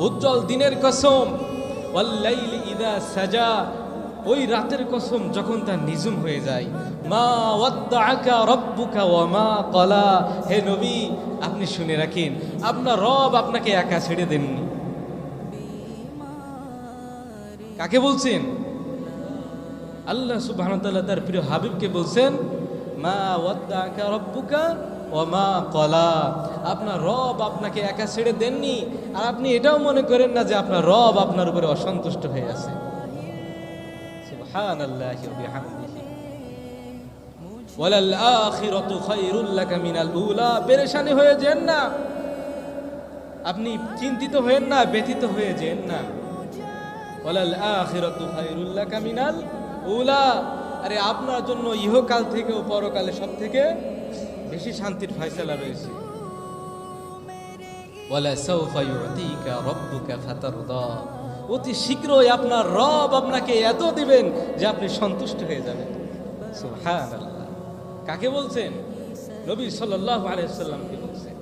উজ্জ্বল দিনের কসম, ওয়াল্লাইলি ইযা সাজা, ওই রাতের কসম যখন তা নিঝুম হয়ে যায়। মা ওয়াদ্দাআকা রাব্বুকা ওয়া মা ক্বালা, হে নবী আপনি শুনে রাখেন, আপনার রব আপনাকে একা ছেড়ে দেননি। কাকে বলছেন? আল্লাহ সুবহানাহু ওয়া তাআলা তার প্রিয় হাবিবকে বলছেন, মা ওয়াদ্দাআকা রাব্বুকা ওয়া মা ক্বালা, আপনার রব আপনাকে একা ছেড়ে দেননি, আর আপনি এটাও মনে করেন না যে আপনার রব আপনার উপরে অসন্তুষ্ট হয়ে আছে। সুবহানাল্লাহি ওয়া বিহামদিহি, ওয়ালাল আখিরাতু খায়রুল লাকা মিনাল উলা। পেরেশানি হয়ে যেন না, আপনি চিন্তিত হয়েন না, ব্যথিত হয়ে যেন না। ওয়ালাল আখিরাতু খায়রুল লাকা মিনাল উলা, আরে আপনার জন্য ইহকাল থেকেও পরকালে সব থেকে বেশি শান্তির ফয়সালা রয়েছে। ওয়ালা সাওফা ইউতিকা রাব্বুকা ফাতারদা, অতি শীঘ্রই আপনার রব আপনাকে এত দিবেন যে আপনি সন্তুষ্ট হয়ে যাবেন। সুবহানাল্লাহ। কাকে বলছেন? নবী সাল্লাল্লাহু আলাইহি ওয়াসাল্লামকে বলছেন।